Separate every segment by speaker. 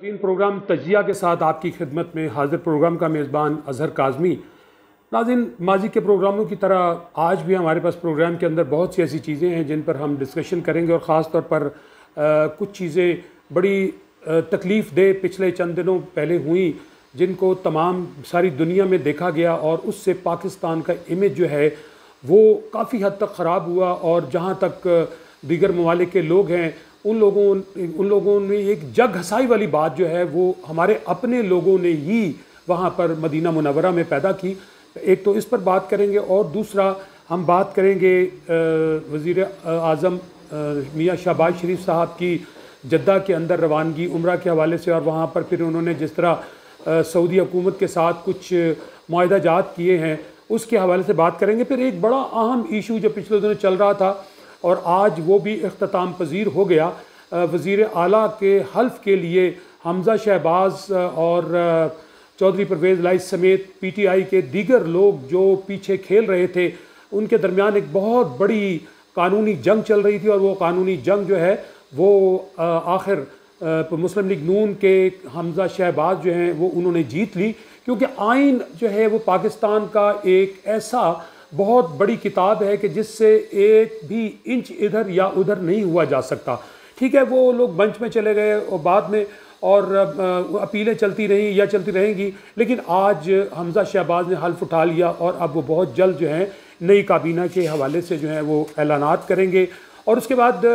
Speaker 1: इन programme तजिया के साथ आपकी खिदमत में हाजिर प्रोग्राम का मेज़बान अज़हर काज़मी। नाज़रीन, माजी के प्रोग्रामों की तरह आज भी हमारे पास प्रोग्राम के अंदर बहुत सी ऐसी चीज़ें हैं जिन पर हम डिस्कशन करेंगे और ख़ास तौर पर कुछ चीज़ें बड़ी तकलीफ़ दे पिछले चंद दिनों पहले हुई जिनको तमाम सारी दुनिया में देखा गया और उससे पाकिस्तान का इमेज जो है वो काफ़ी हद तक ख़राब हुआ। और जहाँ तक दीगर ममालिक के लोग हैं उन लोगों ने एक जग हसाई वाली बात जो है वो हमारे अपने लोगों ने ही वहाँ पर मदीना मुनव्वरा में पैदा की। एक तो इस पर बात करेंगे और दूसरा हम बात करेंगे वज़ीर आज़म मियाँ शहबाज शरीफ साहब की जद्दा के अंदर रवानगी उम्रा के हवाले से, और वहाँ पर फिर उन्होंने जिस तरह सऊदी हुकूमत के साथ कुछ मुआहदात किए हैं उसके हवाले से बात करेंगे। फिर एक बड़ा अहम इशू जो पिछले दिनों चल रहा था और आज वो भी इख्तिताम पजीर हो गया, वज़ीर आला के हल्फ के लिए हमज़ा शहबाज और चौधरी परवेज़ लाइस समेत PTI के दीगर लोग जो पीछे खेल रहे थे उनके दरमियान एक बहुत बड़ी कानूनी जंग चल रही थी। और वो कानूनी जंग जो है वो आखिर मुस्लिम लीग नून के हमज़ा शहबाज जो हैं वो उन्होंने जीत ली, क्योंकि आइन जो है वो पाकिस्तान का एक ऐसा बहुत बड़ी किताब है कि जिससे एक भी इंच इधर या उधर नहीं हुआ जा सकता। ठीक है, वो लोग मंच में चले गए और बाद में और अपीलें चलती रहीं या चलती रहेंगी, लेकिन आज हमज़ा शहबाज ने हल्फ उठा लिया और अब वो बहुत जल्द जो है नई काबीना के हवाले से जो है वो ऐलानात करेंगे। और उसके बाद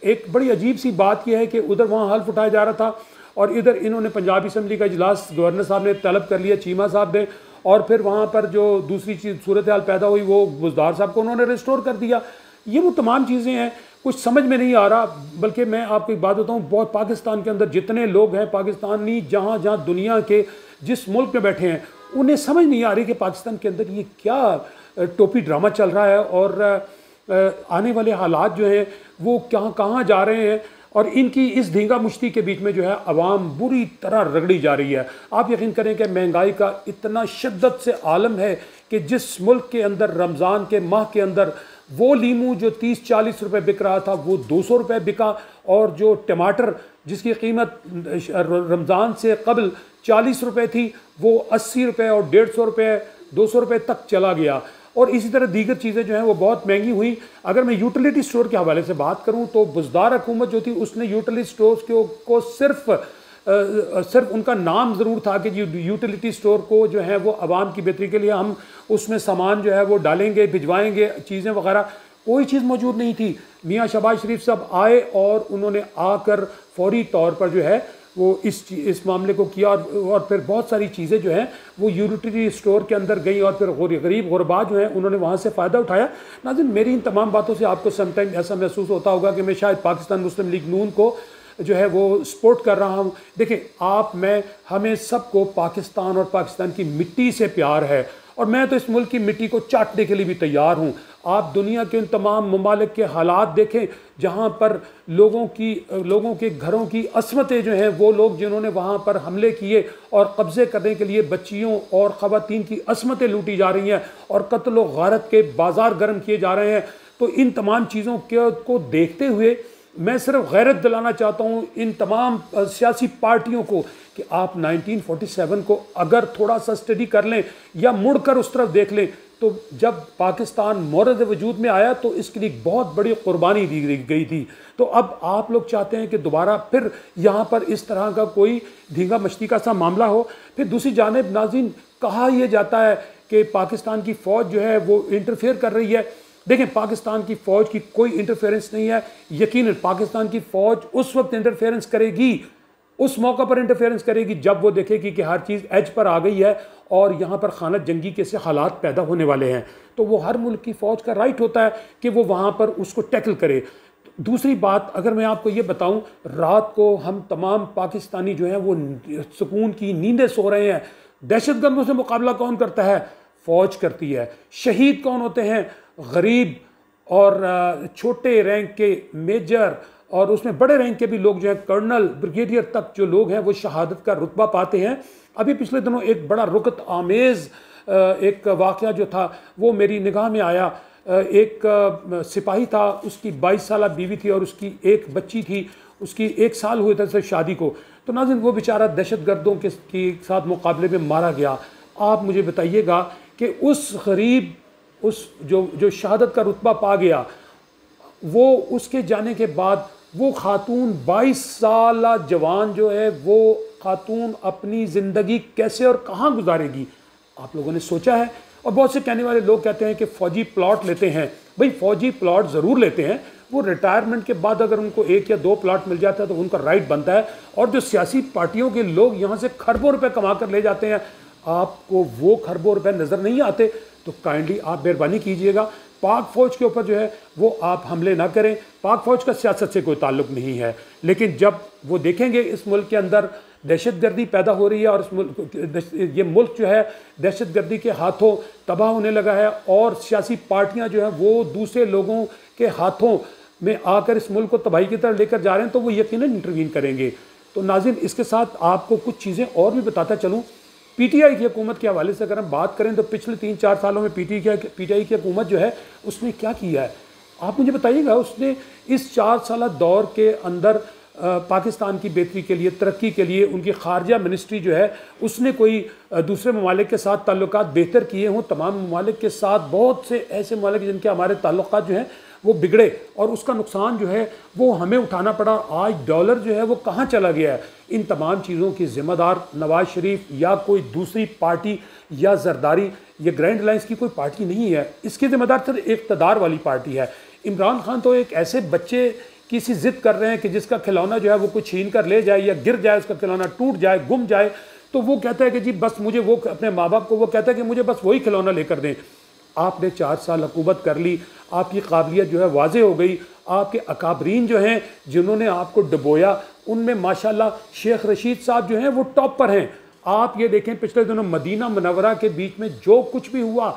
Speaker 1: एक बड़ी अजीब सी बात यह है कि उधर वहाँ हल्फ उठाया जा रहा था और इधर इन्होंने पंजाब असम्बली का इजलास गवर्नर साहब ने तलब कर लिया, चीमा साहब ने, और फिर वहाँ पर जो दूसरी चीज़ सूरत हाल पैदा हुई वो बुज़दार साहब को उन्होंने रिस्टोर कर दिया। ये वो तमाम चीज़ें हैं, कुछ समझ में नहीं आ रहा। बल्कि मैं आपको एक बात बताऊँ, बहुत पाकिस्तान के अंदर जितने लोग हैं पाकिस्तानी जहाँ जहाँ दुनिया के जिस मुल्क में बैठे हैं उन्हें समझ नहीं आ रही कि पाकिस्तान के अंदर ये क्या टोपी ड्रामा चल रहा है और आने वाले हालात जो हैं वो कहाँ जा रहे हैं। और इनकी इस धींगा मुश्ती के बीच में जो है अवाम बुरी तरह रगड़ी जा रही है। आप यकीन करें कि महंगाई का इतना शिद्दत से आलम है कि जिस मुल्क के अंदर रमज़ान के माह के अंदर वो लीमू जो 30-40 रुपये बिक रहा था वो 200 रुपये बिका, और जो टमाटर जिसकी कीमत रमज़ान से कबल 40 रुपये थी वो 80 रुपये और 150 रुपये 200 रुपये तक चला गया। और इसी तरह दीगर चीज़ें जो हैं वो बहुत महंगी हुई। अगर मैं यूटिलिटी स्टोर के हवाले से बात करूं तो बुज़दार हुकूमत जो थी उसने यूटिलिटी स्टोर्स को सिर्फ उनका नाम ज़रूर था कि यूटिलिटी स्टोर को जो है वो आवाम की बेहतरी के लिए हम उसमें सामान जो है वो डालेंगे, भिजवाएंगे चीज़ें वगैरह, कोई चीज़ मौजूद नहीं थी। मियाँ शहबाज शरीफ साहब आए और उन्होंने आकर फौरी तौर पर जो है वो इस मामले को किया और फिर बहुत सारी चीज़ें जो हैं वो यूटिलिटी स्टोर के अंदर गई और फिर गरीब गुरबा जो हैं उन्होंने वहाँ से फ़ायदा उठाया। नाज़रीन, मेरी इन तमाम बातों से आपको समटाइम ऐसा महसूस होता होगा कि मैं शायद पाकिस्तान मुस्लिम लीग नून को जो है वो सपोर्ट कर रहा हूँ। देखिए, मैं हमें सबको पाकिस्तान और पाकिस्तान की मिट्टी से प्यार है और मैं तो इस मुल्क की मिट्टी को चाटने के लिए भी तैयार हूँ। आप दुनिया के उन तमाम ममालिक के हालात देखें जहाँ पर लोगों के घरों की असमतें जो हैं, वो लोग जिन्होंने वहाँ पर हमले किए और कब्ज़े करने के लिए बच्चियों और ख़वातीन की असमतें लूटी जा रही हैं और कत्ल व गारत के बाज़ार गर्म किए जा रहे हैं। तो इन तमाम चीज़ों को देखते हुए मैं सिर्फ गैरत दिलाना चाहता हूँ इन तमाम सियासी पार्टियों को कि आप 1947 को अगर थोड़ा सा स्टडी कर लें या मुड़कर उस तरफ देख लें तो जब पाकिस्तान मौरद वजूद में आया तो इसके लिए बहुत बड़ी कुर्बानी दी गई थी। तो अब आप लोग चाहते हैं कि दोबारा फिर यहाँ पर इस तरह का कोई धींगा मस्ती का सा मामला हो। फिर दूसरी जानिब नाज़रीन, कहा यह जाता है कि पाकिस्तान की फ़ौज जो है वो इंटरफेयर कर रही है। देखें, पाकिस्तान की फ़ौज की कोई इंटरफेरेंस नहीं है। यकीनन पाकिस्तान की फ़ौज उस वक्त इंटरफेरेंस करेगी, उस मौका पर इंटरफेरेंस करेगी जब वो देखेगी कि हर चीज़ एज पर आ गई है और यहाँ पर खानत जंगी के से हालात पैदा होने वाले हैं। तो वो हर मुल्क की फ़ौज का राइट होता है कि वो वहाँ पर उसको टैकल करे। दूसरी बात, अगर मैं आपको ये बताऊँ, रात को हम तमाम पाकिस्तानी जो हैं वो सुकून की नींदें सो रहे हैं। दहशतगर्दों से मुकाबला कौन करता है? फ़ौज करती है। शहीद कौन होते हैं? गरीब और छोटे रैंक के मेजर और उसमें बड़े रैंक के भी लोग जो हैं, कर्नल ब्रिगेडियर तक जो लोग हैं वो शहादत का रुतबा पाते हैं। अभी पिछले दिनों एक बड़ा रुकत आमेज़ एक वाक़या जो था वो मेरी निगाह में आया एक सिपाही था, उसकी 22 साल बीवी थी और उसकी एक बच्ची थी, उसकी 1 साल हुए थे शादी को। तो नाज़रीन वो बेचारा दहशतगर्दों के साथ मुकाबले में मारा गया। आप मुझे बताइएगा कि उस गरीब, उस जो शहादत का रुतबा पा गया, वो उसके जाने के बाद वो खातून 22 साल जवान जो है, वो खातून अपनी ज़िंदगी कैसे और कहाँ गुजारेगी? आप लोगों ने सोचा है? और बहुत से कहने वाले लोग कहते हैं कि फ़ौजी प्लॉट लेते हैं। भाई फ़ौजी प्लॉट ज़रूर लेते हैं, वो रिटायरमेंट के बाद अगर उनको 1 या 2 प्लॉट मिल जाता है तो उनका राइट बनता है। और जो सियासी पार्टियों के लोग यहाँ से खरबों रुपए कमा कर ले जाते हैं, आपको वो खरबों रुपए नज़र नहीं आते, तो काइंडली आप मेहरबानी कीजिएगा पाक फ़ौज के ऊपर जो है वो आप हमले ना करें। पाक फ़ौज का सियासत से कोई ताल्लुक़ नहीं है, लेकिन जब वो देखेंगे इस मुल्क के अंदर दहशतगर्दी पैदा हो रही है और ये मुल्क जो है दहशतगर्दी के हाथों तबाह होने लगा है और सियासी पार्टियां जो है वो दूसरे लोगों के हाथों में आकर इस मुल्क को तबाही की तरफ लेकर जा रहे हैं, तो वो यकीनन इंटरवीन करेंगे। तो नाज़रीन, इसके साथ आपको कुछ चीज़ें और भी बताता चलूँ। पीटीआई की हुकूमत के हवाले से अगर हम बात करें तो पिछले 3-4 सालों में पीटीआई की हुकूमत जो है उसने क्या किया है, आप मुझे बताइएगा। उसने इस 4 साल दौर के अंदर पाकिस्तान की बेहतरी के लिए, तरक्की के लिए, उनकी खारजा मिनिस्ट्री जो है उसने कोई दूसरे ममालिक के साथ ताल्लुकात बेहतर किए हों। तमाम ममालिक के साथ बहुत से ऐसे ममालिक जिनके हमारे ताल्लुकात जो हैं वो बिगड़े और उसका नुकसान जो है वो हमें उठाना पड़ा। आज डॉलर जो है वो कहाँ चला गया है? इन तमाम चीज़ों की ज़िम्मेदार नवाज शरीफ या कोई दूसरी पार्टी या जरदारी या ग्रैंड अलायंस की कोई पार्टी नहीं है, इसकी ज़िम्मेदार सिर्फ इक़्तिदार वाली पार्टी है। इमरान खान तो एक ऐसे बच्चे की सी जिद कर रहे हैं कि जिसका खिलौना जो है वो कोई छीन कर ले जाए या गिर जाए, उसका खिलौना टूट जाए, गुम जाए, तो वो कहता है कि जी बस मुझे वो, अपने माँ बाप को वो कहता है कि मुझे बस वही खिलौना लेकर दें। आपने 4 साल हुकूमत कर ली, आपकी काबिलियत जो है वाज़े हो गई। आपके अकाबरीन जो हैं जिन्होंने आपको डुबोया, उनमें माशाल्लाह शेख रशीद साहब जो हैं वो टॉप पर हैं। आप ये देखें पिछले दिनों मदीना मुनव्वरा के बीच में जो कुछ भी हुआ,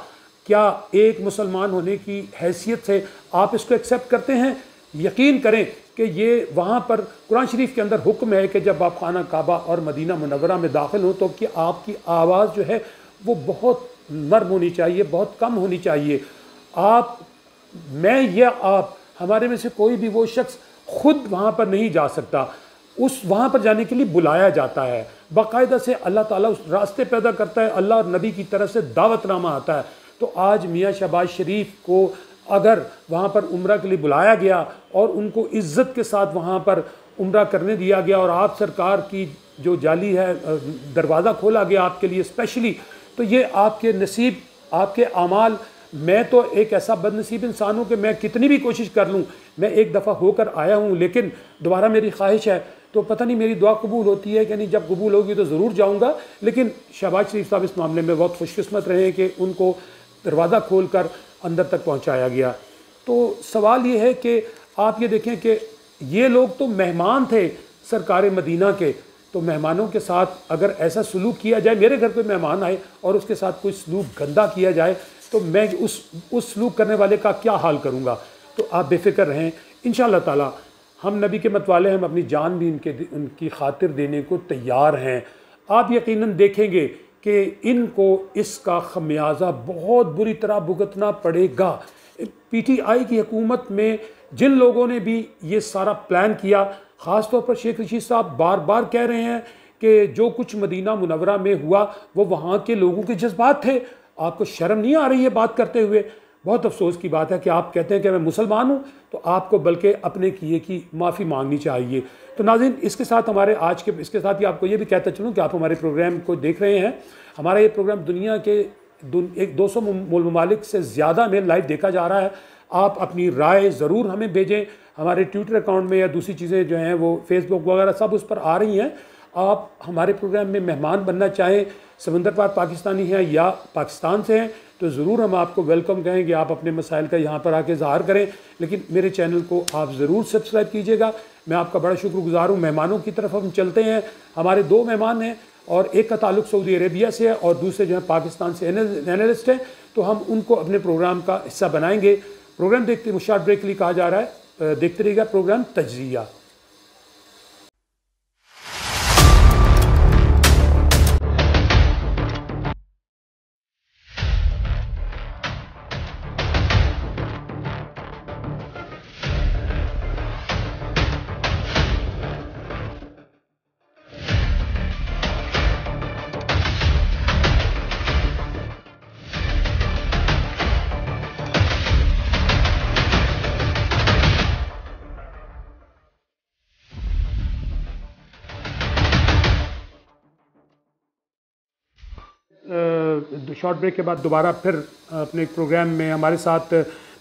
Speaker 1: क्या एक मुसलमान होने की हैसियत से आप इसको एक्सेप्ट करते हैं? यकीन करें कि ये वहाँ पर कुरान शरीफ के अंदर हुक्म है कि जब आप खाना काबा और मदीना मुनव्वरा में दाखिल हो तो कि आपकी आवाज़ जो है वो बहुत नर्म होनी चाहिए, बहुत कम होनी चाहिए। आप, मैं या आप, हमारे में से कोई भी वो शख्स खुद वहाँ पर नहीं जा सकता। उस वहाँ पर जाने के लिए बुलाया जाता है, बाकायदा से अल्लाह ताला उस रास्ते पैदा करता है, अल्लाह और नबी की तरफ से दावतनामा आता है। तो आज मियाँ शहबाज शरीफ को अगर वहाँ पर उम्रा के लिए बुलाया गया और उनको इज़्ज़त के साथ वहाँ पर उम्रा करने दिया गया और आप सरकार की जो जाली है दरवाज़ा खोला गया आपके लिए स्पेशली, तो ये आपके नसीब, आपके आमाल। मैं तो एक ऐसा बदनसीब इंसान हूँ कि मैं कितनी भी कोशिश कर लूँ, मैं एक दफ़ा होकर आया हूँ लेकिन दोबारा मेरी ख्वाहिश है, तो पता नहीं मेरी दुआ कबूल होती है कि नहीं। जब कबूल होगी तो ज़रूर जाऊँगा। लेकिन शहबाज शरीफ साहब इस मामले में बहुत खुशकिस्मत रहे कि उनको दरवाज़ा खोल कर अंदर तक पहुँचाया गया। तो सवाल ये है कि आप ये देखें कि ये लोग तो मेहमान थे सरकार मदीना के, तो मेहमानों के साथ अगर ऐसा सलूक किया जाए, मेरे घर कोई मेहमान आए और उसके साथ कोई सलूक गंदा किया जाए, तो मैं उस सलूक करने वाले का क्या हाल करूँगा। तो आप बेफिक्र रहें, इंशाअल्लाह ताला हम नबी के मतवाले, हम अपनी जान भी उनकी खातिर देने को तैयार हैं। आप यकीनन देखेंगे कि इनको इसका खमियाजा बहुत बुरी तरह भुगतना पड़ेगा। पीटीआई की हुकूमत में जिन लोगों ने भी ये सारा प्लान किया, ख़ास तौर पर शेख रशीद साहब बार बार कह रहे हैं कि जो कुछ मदीना मुनव्वरा में हुआ वो वहाँ के लोगों के जज्बात थे। आपको शर्म नहीं आ रही है बात करते हुए? बहुत अफसोस की बात है कि आप कहते हैं कि मैं मुसलमान हूँ, तो आपको बल्कि अपने किए की माफ़ी मांगनी चाहिए। तो नाज़रीन, इसके साथ हमारे आज के, इसके साथ ही आपको ये भी कहता चलूँ कि आप हमारे प्रोग्राम को देख रहे हैं। हमारा ये प्रोग्राम दुनिया के 200 ममालिक से ज़्यादा में लाइव देखा जा रहा है। आप अपनी राय ज़रूर हमें भेजें, हमारे ट्विटर अकाउंट में या दूसरी चीज़ें जो हैं वो फेसबुक वगैरह सब उस पर आ रही हैं। आप हमारे प्रोग्राम में मेहमान बनना चाहें, समंदर पार पाकिस्तानी हैं या पाकिस्तान से हैं, तो ज़रूर हम आपको वेलकम कहेंगे। आप अपने मसाइल का यहाँ पर आके इज़हार करें, लेकिन मेरे चैनल को आप ज़रूर सब्सक्राइब कीजिएगा। मैं आपका बड़ा शुक्रगुज़ार हूँ। मेहमानों की तरफ हम चलते हैं। हमारे 2 मेहमान हैं और एक का ताल्लुक़ सऊदी अरेबिया से है और दूसरे जो है पाकिस्तान से एनालिस्ट हैं, तो हम उनको अपने प्रोग्राम का हिस्सा बनाएंगे। प्रोग्राम देखते, मुशार ब्रेक के लिए कहा जा रहा है, देखते रहिएगा प्रोग्राम तज्ज़िया। शॉर्ट ब्रेक के बाद दोबारा फिर अपने प्रोग्राम में हमारे साथ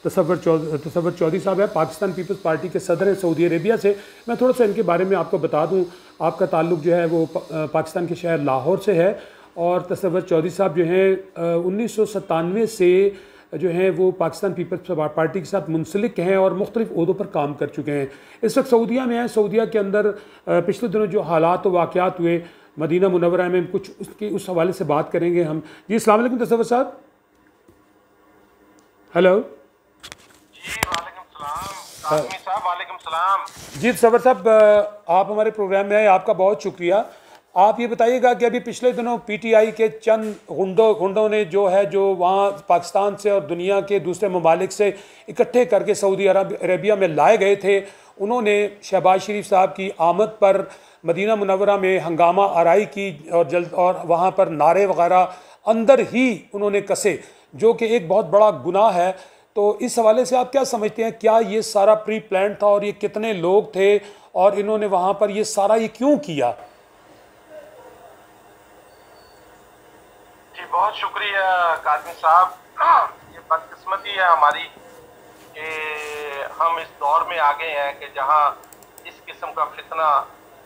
Speaker 1: तसव्वुर चौधरी साहब है, पाकिस्तान पीपल्स पार्टी के सदर हैं सऊदी अरेबिया से। मैं थोड़ा सा इनके बारे में आपको बता दूं, आपका ताल्लुक़ जो है वो पाकिस्तान के शहर लाहौर से है और तसव्वुर चौधरी साहब जो हैं 1997 से जो हैं वो पाकिस्तान पीपल्स पार्टी के साथ मुंसलिक हैं और मुख्तलिफ ओहदों पर काम कर चुके हैं। इस वक्त सऊदीया में हैं। सऊदीया के अंदर पिछले दिनों जो हालात व वाक़यात हुए मदीना मुनव्वरा में, कुछ उसकी उस हवाले से बात करेंगे हम। जी अस्सलाम वालेकुम तसव्वुर साहब। हेलो
Speaker 2: जी वालेकुम सलाम आज़मी साहब, वालेकुम सलाम।
Speaker 1: जी तसव्वुर साहब, आप हमारे प्रोग्राम में आए, आपका बहुत शुक्रिया। आप ये बताइएगा कि अभी पिछले दिनों पीटीआई के चंद गुंडों ने जो वहाँ पाकिस्तान से और दुनिया के दूसरे ममालिक से इकट्ठे करके सऊदी अरेबिया में लाए गए थे, उन्होंने शहबाज शरीफ साहब की आमद पर मदीना मुनव्वरा में हंगामा आराई की और वहाँ पर नारे वगैरह अंदर ही उन्होंने कसे, जो कि एक बहुत बड़ा गुनाह है। तो इस हवाले से आप क्या समझते हैं, क्या ये सारा प्री प्लान था और ये कितने लोग थे और इन्होंने वहाँ पर ये सारा ये क्यों किया?
Speaker 2: जी बहुत शुक्रिया काज़मी साहब। ये बदकिस्मती है हमारी कि हम इस दौर में आ गए हैं कि जहाँ इस किस्म का फितना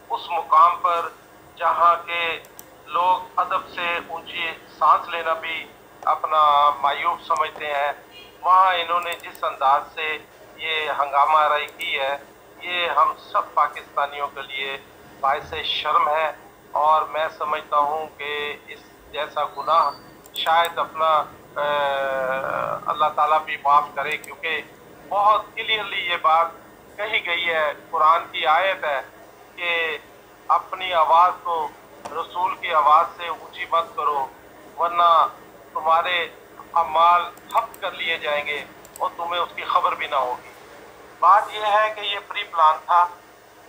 Speaker 2: उस मुकाम पर जहाँ के लोग अदब से ऊंची सांस लेना भी अपना मायूब समझते हैं, वहाँ इन्होंने जिस अंदाज से ये हंगामा आराई की है, ये हम सब पाकिस्तानियों के लिए बाइस शर्म है। और मैं समझता हूँ कि इस जैसा गुनाह शायद अपना अल्लाह ताला भी माफ़ करे, क्योंकि बहुत क्लियरली ये बात कही गई है, कुरान की आयत है कि अपनी आवाज़ को रसूल की आवाज़ से ऊंची मत करो वरना तुम्हारे अमाल हफ्त कर लिए जाएंगे और तुम्हें उसकी खबर भी ना होगी। बात यह है कि ये प्री प्लान था।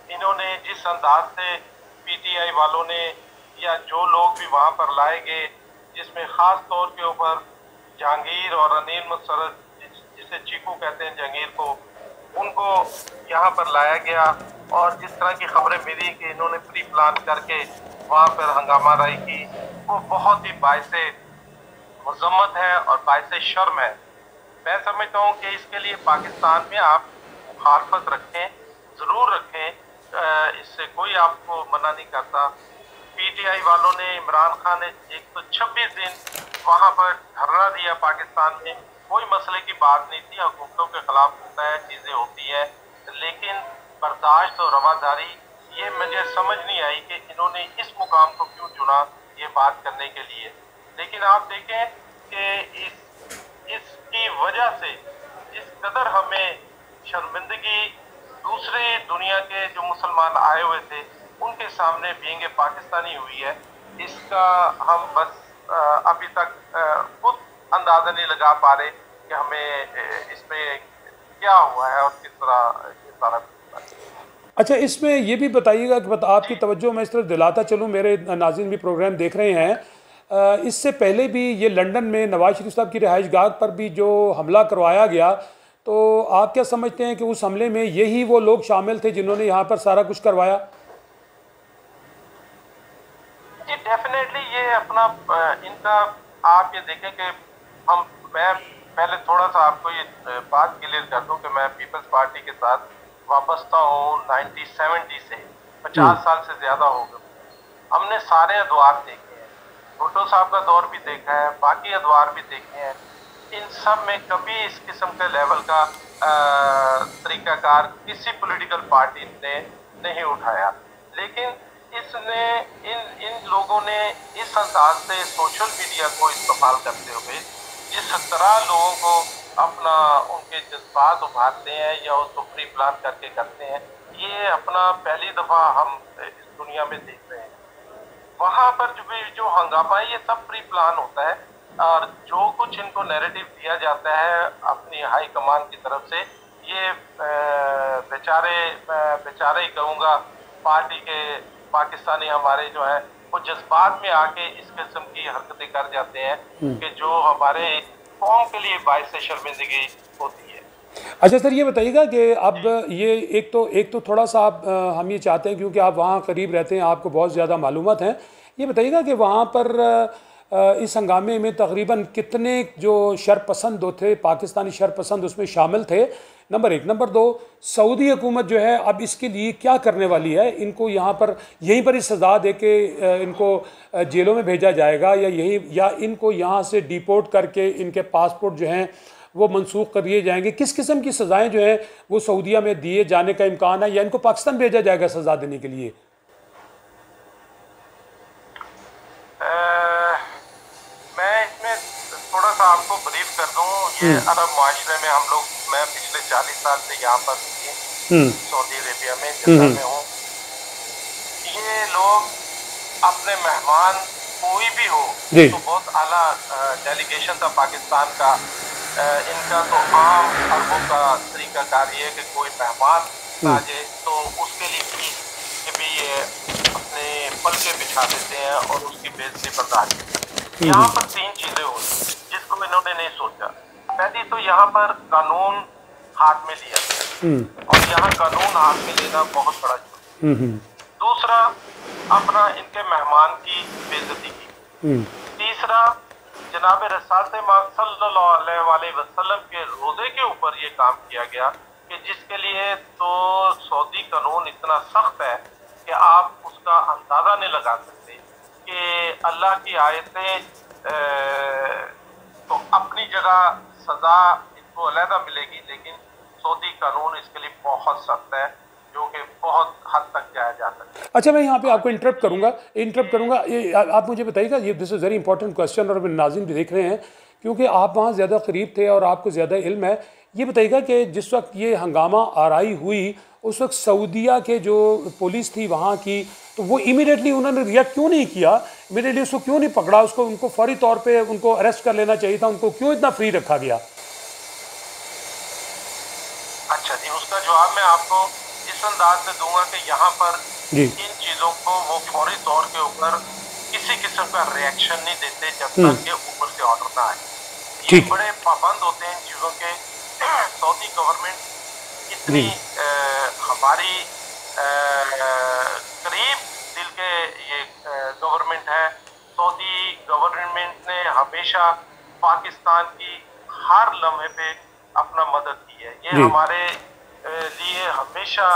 Speaker 2: इन्होंने जिस अंदाज से पीटीआई वालों ने या जो लोग भी वहाँ पर लाए गए, जिसमें ख़ास तौर के ऊपर जहांगीर और अनिल मुसर्रफ, जिसे चीकू कहते हैं जहांगीर को, उनको यहाँ पर लाया गया और जिस तरह की खबरें मिली कि इन्होंने प्री प्लान करके वहाँ पर हंगामा राई की, वो बहुत ही बाइस मजम्मत है और बाइस शर्म है। मैं समझता हूँ कि इसके लिए पाकिस्तान में आप मुखालफत रखें, ज़रूर रखें, इससे कोई आपको मना नहीं करता। पीटीआई वालों ने, इमरान खान ने 126 दिन वहाँ पर धरना दिया पाकिस्तान में, कोई मसले की बात नहीं थी। हुकूमतों के खिलाफ होता है, चीज़ें होती हैं, लेकिन बर्दाश्त और रवादारी ये मुझे समझ नहीं आई कि इन्होंने इस मुकाम को क्यों चुना ये बात करने के लिए। लेकिन आप देखें कि इसकी वजह से जिस कदर हमें शर्मिंदगी दूसरे दुनिया के जो मुसलमान आए हुए थे उनके सामने बीइंग पाकिस्तानी हुई है, इसका हम बस अभी तक खुद अंदाज़ा नहीं लगा पा रहे कि हमें इसमें क्या हुआ है और किस तरह ये सारा।
Speaker 1: अच्छा, इसमें ये भी बताइएगा कि आपकी तवज्जो मैं इस तरफ दिलाता चलूँ, मेरे नाज़रीन भी प्रोग्राम देख रहे हैं, इससे पहले भी ये लंदन में नवाज शरीफ साहब की रिहाइश गाह पर भी जो हमला करवाया गया, तो आप क्या समझते हैं कि उस हमले में यही वो लोग शामिल थे जिन्होंने यहाँ पर सारा कुछ करवाया?
Speaker 2: जी डेफिनेटली ये अपना इनका आप ये देखें कि मैं पहले थोड़ा सा आपको ये बात क्लियर कर दूं कि मैं पीपल्स पार्टी के साथ वाबस्ता हूँ 1970 से, 50 साल से ज़्यादा हो गए। हमने सारे अदवार देखे हैं, भुट्टो साहब का दौर भी देखा है, बाकी अदवार भी देखे हैं। इन सब में कभी इस किस्म के लेवल का तरीक़ाकार किसी पॉलिटिकल पार्टी ने नहीं उठाया। लेकिन इसने इन लोगों ने इस अंदाज से सोशल मीडिया को इस्तेमाल करते हुए जिस तरह लोगों को अपना उनके जज्बात उभारते हैं या उसको प्री प्लान करके करते हैं, ये अपना पहली दफ़ा हम इस दुनिया में देख रहे हैं। वहाँ पर जो हंगामा है ये सब प्री प्लान होता है और जो कुछ इनको नैरेटिव दिया जाता है अपनी हाई कमान की तरफ से, ये बेचारे ही कहूँगा पार्टी के पाकिस्तानी हमारे जो है वो जज्बात में आके इस किस्म की हरकतें कर जाते हैं कि जो हमारे कौम के लिए बाइस शर्मिंदगी होती है।
Speaker 1: अच्छा सर, ये बताइएगा कि अब ये एक तो थोड़ा सा आप हम ये चाहते हैं, क्योंकि आप वहाँ करीब रहते हैं, आपको बहुत ज़्यादा मालूमात हैं, ये बताइएगा कि वहाँ पर इस हंगामे में तकरीबन कितने जो शरपसंद थे, पाकिस्तानी शरपसंद उसमें शामिल थे, नंबर एक। नंबर दो, सऊदी हुकूमत जो है अब इसके लिए क्या करने वाली है? इनको यहाँ पर यहीं पर ही सज़ा दे के इनको जेलों में भेजा जाएगा, या इनको यहाँ से डिपोर्ट करके इनके पासपोर्ट जो हैं वो मनसूख कर दिए जाएंगे? किस किस्म की सज़ाएं जो हैं वो सऊदीया में दिए जाने का इम्कान है, या इनको पाकिस्तान भेजा जाएगा सज़ा देने के लिए?
Speaker 2: मैं इसमें थोड़ा सा आपको ब्रीफ कर दूं। ये अरब माशरे में हम लोग, मैं पिछले 40 साल से यहाँ पर सऊदी अरेबिया में जद्दा में हूँ। ये लोग अपने मेहमान कोई भी हो तो बहुत आला डेलीगेशन था पाकिस्तान का। इनका तो आम अरबों का तरीकाकार ये है कि कोई मेहमान आ जाए तो उसके लिए भी ये अपने पलके बिछा देते हैं और उसकी बेइज्जती बर्दाश्त करते हैं। यहाँ पर 3 चीजें हुई जिसको इन्होंने नहीं सोचा। पहली तो यहाँ पर कानून हाथ में लिया गया और यहाँ कानून हाथ में लेना बहुत बड़ा जुर्म। दूसरा, अपना इनके मेहमान की बेइज्जती की। तीसरा, जनाब रसूल सल्लल्लाहु अलैहि वसल्लम के रोजे के ऊपर ये काम किया गया कि जिसके लिए तो सऊदी कानून इतना सख्त है कि आप उसका अंदाजा नहीं लगा सकते कि अल्लाह की आयतें तो अपनी जगह सजा इनको अलहदा मिलेगी, लेकिन सऊदी कानून इसके लिए बहुत सख्त है जो कि बहुत हद तक जाया जा सकता है।
Speaker 1: अच्छा, मैं यहाँ पे आपको इंटरप्ट करूँगा। ये आप मुझे बताइएगा, ये this is very important question और नाज़रीन भी देख रहे हैं क्योंकि आप वहाँ ज़्यादा करीब थे और आपको ज़्यादा इल्म है। ये बताइएगा कि जिस वक्त ये हंगामा आराई हुई उस वक्त सऊदीया के जो पुलिस थी वहाँ की, तो वो इमीडिएटली उन्होंने रिएक्ट क्यों नहीं किया? इमीडिएटली उसको क्यों नहीं पकड़ा? उनको फौरी तौर पर उनको अरेस्ट कर लेना चाहिए था। उनको क्यों इतना फ्री रखा गया?
Speaker 2: अच्छा जी, उसका जवाब मैं आपको इस अंदाज से दूंगा कि यहाँ पर इन चीजों को वो फौरी तौर के ऊपर किसी किस्म का रिएक्शन नहीं देते जब तक के ऊपर से ऑर्डर ना आए। ये बड़े पाबंद होते हैं इन चीजों के। सऊदी गवर्नमेंट इतनी हमारी करीब दिल के ये गवर्नमेंट है। सऊदी गवर्नमेंट ने हमेशा पाकिस्तान की हर लम्हे पे अपना मदद की है। ये हमारे लिए हमेशा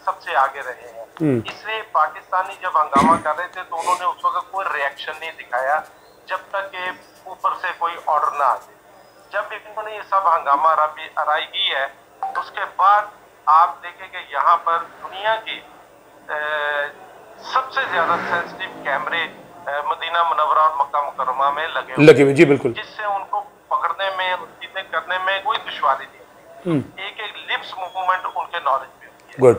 Speaker 2: सबसे आगे रहे हैं। इसलिए पाकिस्तानी जब हंगामा कर रहे थे तो उन्होंने उस वक्त कोई रिएक्शन नहीं दिखाया जब तक कि ऊपर से कोई ऑर्डर ना आ जाए। जब इन्होंने ये सब हंगामा आराई की है उसके बाद आप देखेंगे यहाँ पर दुनिया की सबसे ज्यादा सेंसिटिव कैमरे मदीना मुनव्वरा और मक्का मुकर्रमा में लगे हुए जी, बिल्कुल, जिससे उनको पकड़ने में, चीजें करने में कोई दुश्वारी नहीं होती। एक लिप्स मूवमेंट उनके नॉलेज में होती है।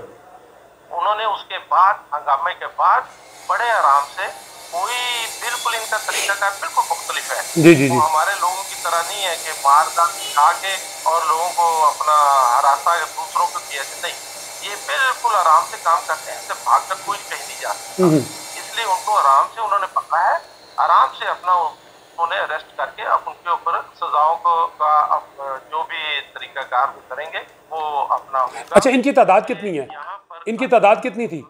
Speaker 2: उन्होंने उसके बाद, हंगामे के बाद बड़े आराम से, कोई बिल्कुल इनका तरीकाकार बिल्कुल मुख्तलिफ है। जी। वो हमारे लोगों की तरह नहीं है कि मारदार खा के और लोगों को अपना हरासा दूसरों को किया जाए, नहीं, ये बिल्कुल आराम से काम करते हैं। इससे भागकर कोई कहीं नहीं जा सकता। इसलिए उनको आराम से उन्होंने पकड़ा है, आराम से अपना उन्हें अरेस्ट करके अब उनके ऊपर सजाओं का जो भी तरीकाकार वो करेंगे वो अपना होगा।
Speaker 1: अच्छा, इनकी तादाद कितनी है? इनकी तादाद कितनी थी?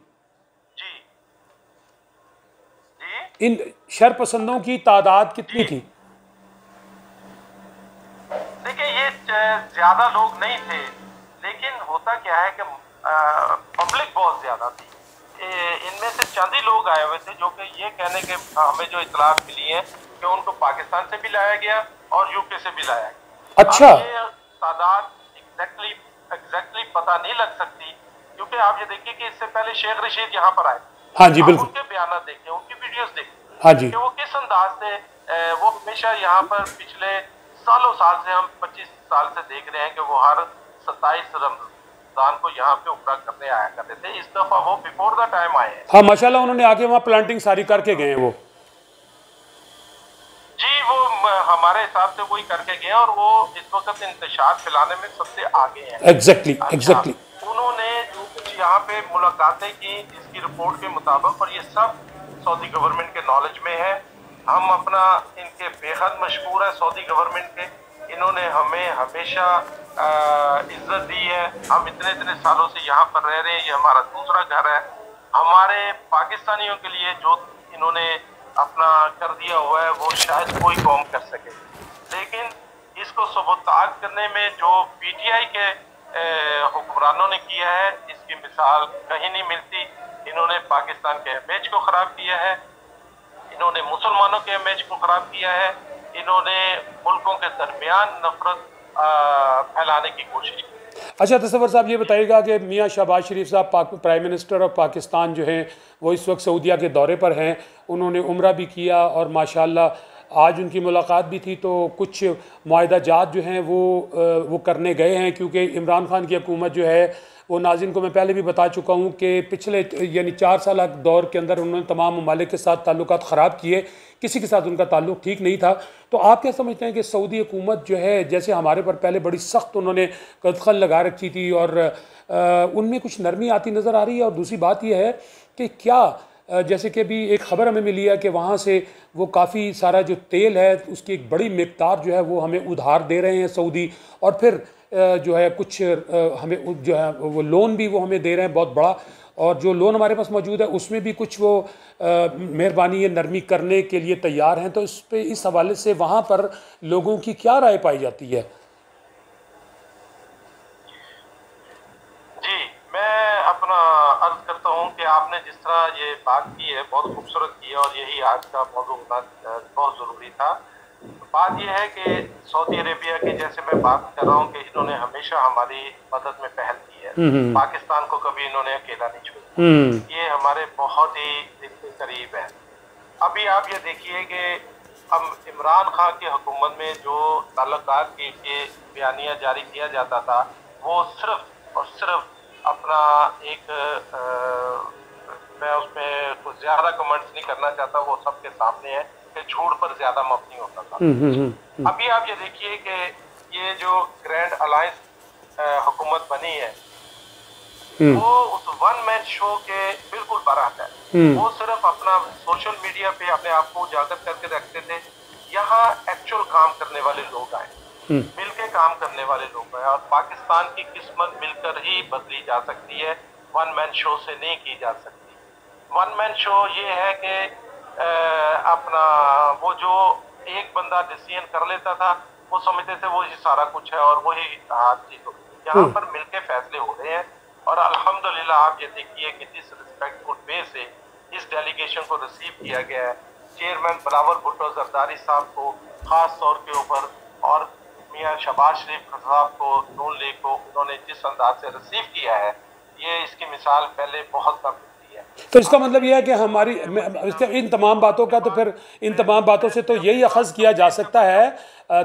Speaker 1: इन शरपसंदों की तादाद कितनी थी?
Speaker 2: देखिए, ये ज्यादा लोग नहीं थे, लेकिन होता क्या है कि पब्लिक बहुत ज्यादा थी। इनमें से चंद ही लोग आए हुए थे जो कि ये कहने के हमें जो इतलात मिली है कि उनको पाकिस्तान से भी लाया गया और यूके से भी लाया गया।
Speaker 1: अच्छा,
Speaker 2: ये तादाद एग्जैक्टली पता नहीं लग सकती, क्योंकि आप ये देखिए कि इससे पहले शेख रशीद यहाँ पर आए।
Speaker 1: हाँ जी, बिल्कुल,
Speaker 2: उनके बयान देखें, उनकी वीडियोस देखें।
Speaker 1: हाँ जी,
Speaker 2: कि वो किस अंदाज से वो हमेशा यहाँ पर पिछले सालों साल से, हम 25 साल से देख रहे हैं कि वो हर 27 रमजान को यहाँ पे उमरा करने आया करते थे। इस दफा वो बिफोर द टाइम आए हैं।
Speaker 1: हाँ, माशाल्लाह, उन्होंने आके वहाँ प्लांटिंग सारी करके गए हैं वो
Speaker 2: जी। वो हमारे हिसाब से वही करके गए और वो इस वक्त इंतशार फैलाने में सबसे आगे हैं।
Speaker 1: एग्जैक्टली।
Speaker 2: उन्होंने जो कुछ यहाँ पे मुलाकातें की इसकी रिपोर्ट के मुताबिक, और ये सब सऊदी गवर्नमेंट के नॉलेज में है। हम अपना इनके बेहद मशहूर है सऊदी गवर्नमेंट के। इन्होंने हमें हमेशा इज्जत दी है। हम इतने सालों से यहाँ पर रह रहे हैं, ये हमारा दूसरा घर है। हमारे पाकिस्तानियों के लिए जो इन्होंने अपना कर दिया हुआ है वो शायद कोई कौम कर सके, लेकिन इसको सबूताज करने में जो पीटीआई के हुक्मरानों ने किया है इसकी मिसाल कहीं नहीं मिलती। इन्होंने पाकिस्तान के इमेज को ख़राब किया है, इन्होंने मुसलमानों के इमेज को ख़राब किया है, इन्होंने मुल्कों के दरमियान नफरत फैलाने की कोशिश की।
Speaker 1: अच्छा तसव्वुर साहब ये बताइएगा कि मियाँ शहबाज शरीफ साहब प्राइम मिनिस्टर ऑफ पाकिस्तान जो हैं वो इस वक्त सऊदीया के दौरे पर हैं, उन्होंने उम्रा भी किया और माशाल्लाह आज उनकी मुलाकात भी थी, तो कुछ मुआहदा जात जो हैं वो करने गए हैं, क्योंकि इमरान खान की हुकूमत जो है वो नाज़रीन को मैं पहले भी बता चुका हूँ कि पिछले यानी 4 साल दौर के अंदर उन्होंने तमाम ममालिक के साथ ताल्लुकात ख़राब किए, किसी के साथ उनका ताल्लुक ठीक नहीं था। तो आप क्या समझते हैं कि सऊदी हुकूमत जो है, जैसे हमारे पर पहले बड़ी सख्त उन्होंने कदखल लगा रखी थी और उनमें कुछ नरमी आती नज़र आ रही है? और दूसरी बात यह है कि क्या जैसे कि अभी एक ख़बर हमें मिली है कि वहाँ से वो काफ़ी सारा जो तेल है उसकी एक बड़ी मिक़दार जो है वो हमें उधार दे रहे हैं सऊदी, और फिर जो है कुछ हमें जो है वो लोन भी वो हमें दे रहे हैं बहुत बड़ा, और जो लोन हमारे पास मौजूद है उसमें भी कुछ वो मेहरबानी या नरमी करने के लिए तैयार हैं। तो इस पे इस हवाले से वहाँ पर लोगों की क्या राय पाई जाती है?
Speaker 2: जी, मैं अपना अर्ज करता हूँ कि आपने जिस तरह ये बात की है बहुत खूबसूरत की है और यही आज का मौजूद बहुत ज़रूरी था। बात यह है कि सऊदी अरेबिया की जैसे मैं बात कर रहा हूँ कि इन्होंने हमेशा हमारी मदद में पहल की है, पाकिस्तान को कभी इन्होंने अकेला नहीं छोड़ा, ये हमारे बहुत ही दिल के करीब है। अभी आप ये देखिए कि हम इमरान खान की हुकूमत में जो ताल्लुकात के बयानिया जारी किया जाता था वो सिर्फ और सिर्फ अपना एक मैं उसमें कुछ ज़्यादा कमेंट्स नहीं करना चाहता, वो सबके सामने है कि झूठ पर ज़्यादा मबनी होता था। अभी आप ये देखिए कि ये जो ग्रैंड अलायंस हुकूमत बनी है वो उस वन मैन शो के बिल्कुल बराबर है। वो सिर्फ अपना सोशल मीडिया पे अपने आप को उजागर करके रखते थे, यहाँ एक्चुअल काम करने वाले लोग आए, मिलके काम करने वाले लोग आए, और पाकिस्तान की किस्मत मिलकर ही बदली जा सकती है, वन मैन शो से नहीं की जा सकती। वन मैन शो ये है कि अपना वो जो एक बंदा डिसीजन कर लेता था वो समझते थे वो ही सारा कुछ है और वही हाथ चीज हो। यहाँ पर मिलके फैसले हो रहे हैं और अल्हम्दुलिल्लाह आप ये देखिए कि जिस रिस्पेक्टफुल वे से इस डेलीगेशन को रिसीव किया गया है, चेयरमैन बिलावल भुट्टो जरदारी साहब को खास तौर के ऊपर और मियाँ शहबाज शरीफ साहब को, नून लीग को उन्होंने जिस अंदाज से रिसीव किया है, ये इसकी मिसाल पहले बहुत कम मिलती है।
Speaker 1: तो इसका मतलब यह है कि हमारी इन तमाम बातों का, तो फिर इन तमाम बातों से तो यही अखज़ किया जा सकता है,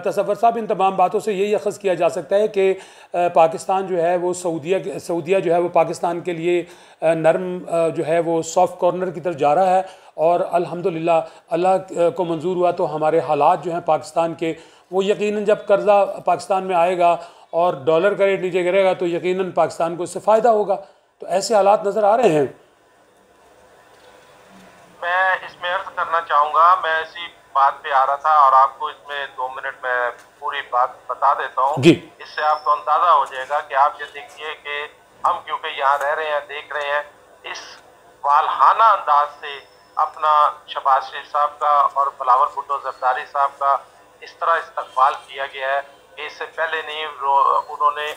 Speaker 1: तसव्वुर साहब इन तमाम बातों से यही अखज़ किया जा सकता है कि पाकिस्तान जो है वो सऊदीया जो है वो पाकिस्तान के लिए नरम जो है वो सॉफ्ट कॉर्नर की तरफ जा रहा है, और अल्हम्दुलिल्लाह अल्लाह को मंजूर हुआ तो हमारे हालात जो हैं पाकिस्तान के, वो यकीनन जब कर्ज़ा पाकिस्तान में आएगा और डॉलर का रेट नीचे गिरेगा तो यकीनन पाकिस्तान को इससे फ़ायदा होगा। तो ऐसे हालात नज़र आ रहे हैं।
Speaker 2: मैं इसमें अर्ज करना चाहूँगा, मैं इसी बात पे आ रहा था और आपको इसमें 2 मिनट में पूरी बात बता देता हूँ, इससे आपको अंदाजा हो जाएगा कि आप ये देखिए कि हम क्योंकि यहाँ रह रहे हैं, देख रहे हैं इस वालहाना अंदाज से अपना शहबाज शरीफ साहब का और बिलावल भुट्टो जरदारी साहब का इस तरह इस्तकबाल किया गया है कि इससे पहले नहीं उन्होंने